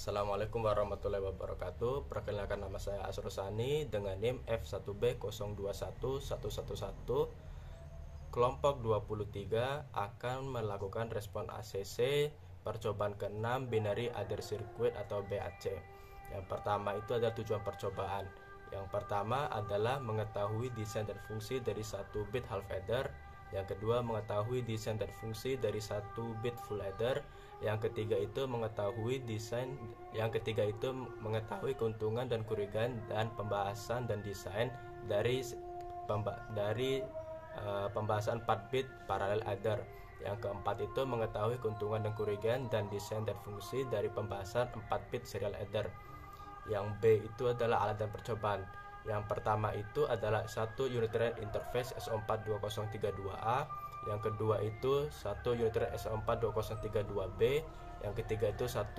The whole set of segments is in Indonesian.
Assalamualaikum warahmatullahi wabarakatuh. Perkenalkan, nama saya Asrosani dengan NIM F1B021111. Kelompok 23 akan melakukan respon ACC percobaan ke-6 binary adder circuit atau BAC. Yang pertama itu adalah tujuan percobaan. Yang pertama adalah mengetahui desain dan fungsi dari 1 bit half adder. Yang kedua mengetahui desain dan fungsi dari 1 bit full adder. Yang ketiga itu mengetahui keuntungan dan kerugian dan pembahasan dan desain dari pembahasan 4 bit parallel adder. Yang keempat itu mengetahui keuntungan dan kerugian dan desain dan fungsi dari pembahasan 4 bit serial adder. Yang B itu adalah alat dan percobaan. Yang pertama itu adalah 1 unitary interface SO42032A. Yang kedua itu 1 unitary SO42032B. Yang ketiga itu 1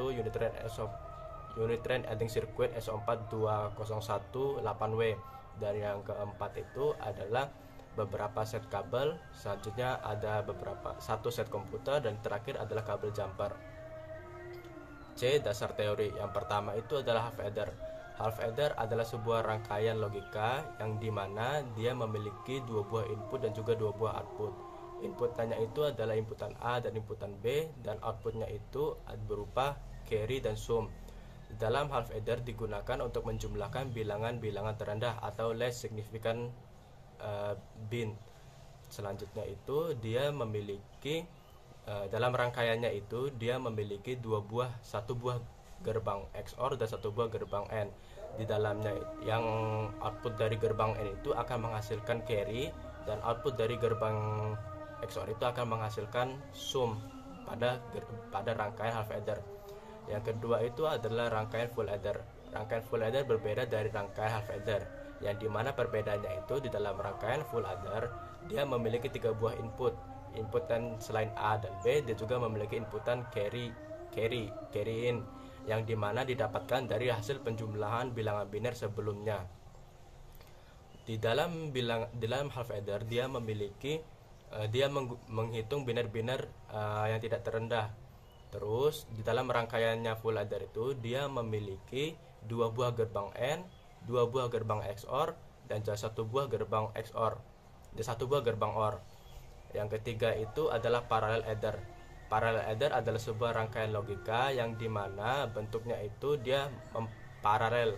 unitary adding circuit SO4201-8W. Dan yang keempat itu adalah beberapa set kabel. Selanjutnya ada satu set komputer, dan terakhir adalah kabel jumper. C. Dasar teori. Yang pertama itu adalah half adder. Half adder adalah sebuah rangkaian logika yang dimana dia memiliki 2 buah input dan juga 2 buah output. Inputannya itu adalah inputan A dan inputan B, dan outputnya itu berupa carry dan sum. Dalam half adder digunakan untuk menjumlahkan bilangan-bilangan terendah atau less significant bin. Selanjutnya itu dia memiliki dalam rangkaiannya itu dia memiliki satu buah gerbang XOR dan satu buah gerbang AND. Di dalamnya yang output dari gerbang AND itu akan menghasilkan carry, dan output dari gerbang XOR itu akan menghasilkan sum pada rangkaian half adder. Yang kedua itu adalah rangkaian full adder. Rangkaian full adder berbeda dari rangkaian half adder, yang dimana perbedaannya itu di dalam rangkaian full adder dia memiliki 3 buah inputan selain A dan B. Dia juga memiliki inputan carry in, yang dimana didapatkan dari hasil penjumlahan bilangan biner sebelumnya. Di dalam half adder dia menghitung biner-biner yang tidak terendah. Terus di dalam rangkaiannya full adder itu dia memiliki 2 buah gerbang AND, 2 buah gerbang XOR, dan 1 buah gerbang XOR dan 1 buah gerbang OR. Yang ketiga itu adalah parallel adder. Parallel adder adalah sebuah rangkaian logika yang dimana bentuknya itu dia paralel,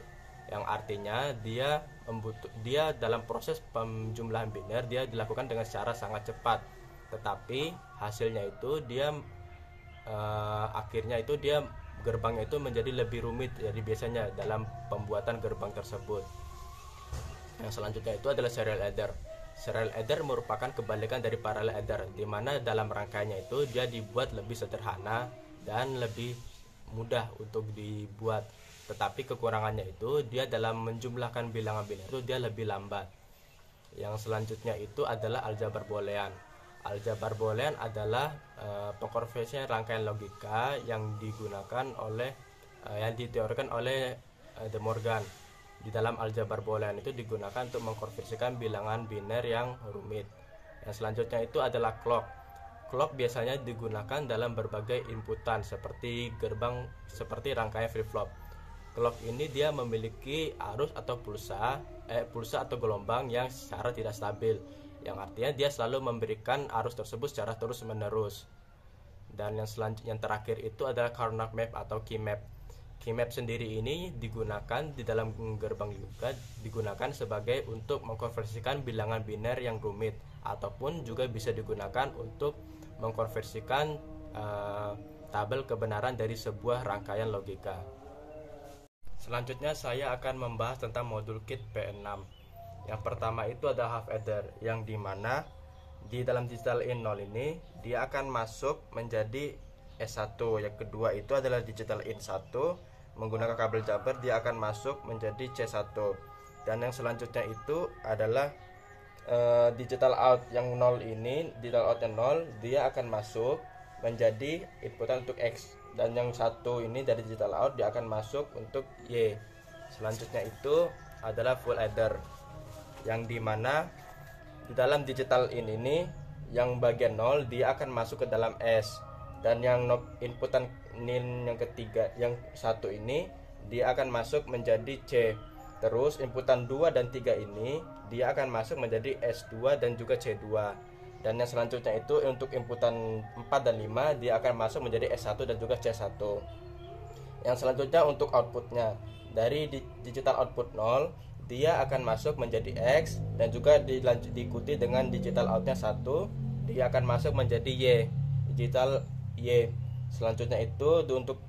yang artinya dia dalam proses penjumlahan biner dia dilakukan dengan cara sangat cepat, tetapi hasilnya itu akhirnya itu gerbangnya itu menjadi lebih rumit dari biasanya dalam pembuatan gerbang tersebut. Yang selanjutnya itu adalah serial adder. Serial adder merupakan kebalikan dari parallel adder, di mana dalam rangkaiannya itu dia dibuat lebih sederhana dan lebih mudah untuk dibuat, tetapi kekurangannya itu dia dalam menjumlahkan bilangan biner itu dia lebih lambat. Yang selanjutnya itu adalah aljabar boolean. Aljabar boolean adalah pengkonversian rangkaian logika yang diteorikan oleh De Morgan. Di dalam aljabar boolean itu digunakan untuk mengkonversikan bilangan biner yang rumit. Yang selanjutnya itu adalah clock. Clock biasanya digunakan dalam berbagai inputan seperti rangkaian flip-flop. Clock ini dia memiliki arus atau pulsa atau gelombang yang secara tidak stabil, yang artinya dia selalu memberikan arus tersebut secara terus-menerus. Dan yang terakhir itu adalah Karnaugh map atau key map. Key map sendiri ini digunakan di dalam gerbang juga digunakan sebagai untuk mengkonversikan bilangan biner yang rumit, ataupun juga bisa digunakan untuk mengkonversikan tabel kebenaran dari sebuah rangkaian logika. Selanjutnya saya akan membahas tentang modul kit P6. Yang pertama itu ada half adder, yang dimana di dalam digital in 0 ini dia akan masuk menjadi S1. Yang kedua itu adalah digital in 1 menggunakan kabel jumper, dia akan masuk menjadi C1. Dan yang selanjutnya itu adalah digital out yang 0 ini, digital out yang 0 dia akan masuk menjadi inputan untuk X, dan yang satu ini dari digital out dia akan masuk untuk Y. Selanjutnya itu adalah full adder, yang dimana di dalam digital in ini yang bagian 0 dia akan masuk ke dalam S, dan yang inputan nin yang ketiga yang satu ini dia akan masuk menjadi C. Terus inputan 2 dan 3 ini dia akan masuk menjadi S2 dan juga C2. Dan yang selanjutnya itu untuk inputan 4 dan 5 dia akan masuk menjadi S1 dan juga C1. Yang selanjutnya untuk outputnya, dari digital output 0 dia akan masuk menjadi X, dan juga diikuti dengan digital outnya 1, dia akan masuk menjadi Y, digital Y. Selanjutnya itu untuk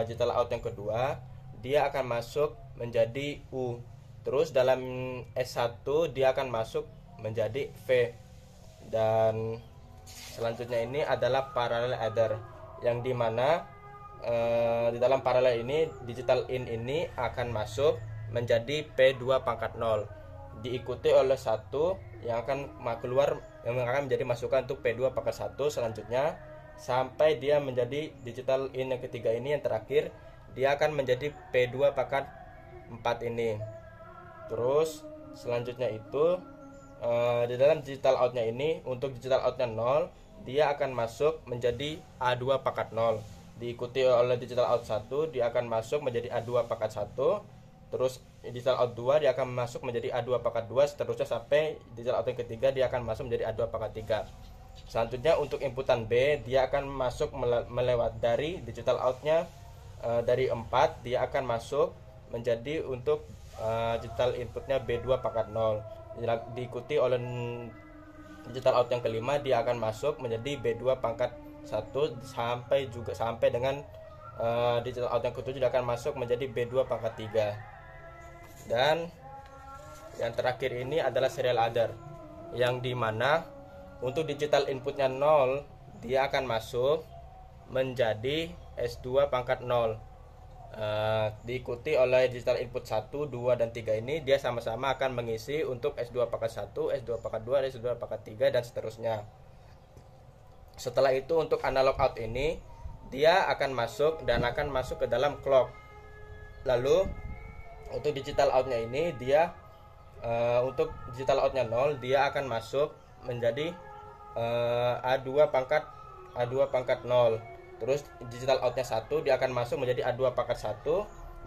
digital out yang kedua dia akan masuk menjadi U. Terus dalam S1 dia akan masuk menjadi V. Dan selanjutnya ini adalah parallel adder, yang dimana di dalam paralel ini digital in ini akan masuk menjadi P2 pangkat 0, diikuti oleh 1 yang akan keluar, yang akan menjadi masukan untuk P2 pangkat 1 selanjutnya, sampai dia menjadi digital in yang ketiga ini yang terakhir, dia akan menjadi P2 pangkat 4 ini. Terus selanjutnya itu di dalam digital outnya ini, untuk digital outnya 0 dia akan masuk menjadi A2 pangkat 0, diikuti oleh digital out 1 dia akan masuk menjadi A2 pangkat 1. Terus digital out 2 dia akan masuk menjadi A2 pangkat 2, seterusnya sampai digital out yang ketiga dia akan masuk menjadi A2 pangkat 3. Selanjutnya untuk inputan B dia akan masuk melewat dari digital outnya dari 4 dia akan masuk menjadi untuk digital inputnya B2 pangkat 0, diikuti oleh digital out yang kelima dia akan masuk menjadi B2 pangkat 1 sampai dengan digital out yang ketujuh dia akan masuk menjadi B2 pangkat 3. Dan yang terakhir ini adalah serial adder, yang dimana untuk digital inputnya 0 dia akan masuk menjadi S2 pangkat 0, diikuti oleh digital input 1, 2, dan 3 ini dia sama-sama akan mengisi untuk S2 pangkat 1, S2 pangkat 2, S2 pangkat 3, dan seterusnya. Setelah itu untuk analog out ini dia akan masuk ke dalam clock. Lalu untuk digital outnya ini dia untuk digital outnya 0 dia akan masuk menjadi A2 pangkat 0. Terus digital outnya 1 dia akan masuk menjadi A2 pangkat 1,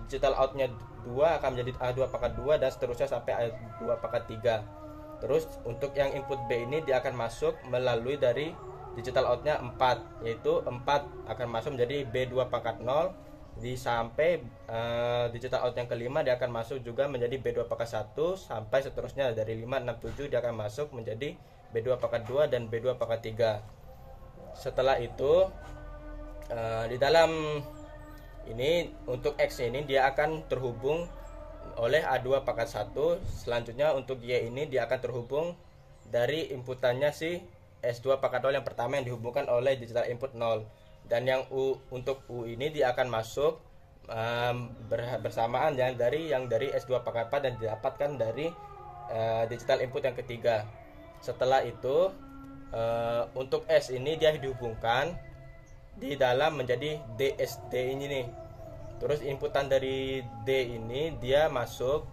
digital outnya 2 akan menjadi A2 pangkat 2, dan seterusnya sampai A2 pangkat 3. Terus untuk yang input B ini dia akan masuk melalui dari digital outnya 4, yaitu 4 akan masuk menjadi B2 pangkat 0, sampai digital out yang kelima dia akan masuk juga menjadi B2 pangkat 1, sampai seterusnya dari 5, 6, 7 dia akan masuk menjadi B2 pangkat 2 dan B2 pangkat 3. Setelah itu di dalam ini untuk X ini dia akan terhubung oleh A2 pangkat 1. Selanjutnya untuk Y ini dia akan terhubung dari inputannya si S2 pangkat 0 yang pertama yang dihubungkan oleh digital input 0. Dan yang untuk U ini dia akan masuk bersamaan yang dari S2 pangkat 4 dan didapatkan dari digital input yang ketiga. Setelah itu untuk S ini dia dihubungkan di dalam menjadi DSD ini nih. Terus inputan dari D ini dia masuk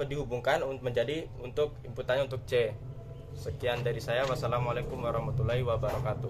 dihubungkan menjadi untuk inputannya untuk C. Sekian dari saya. Wassalamualaikum warahmatullahi wabarakatuh.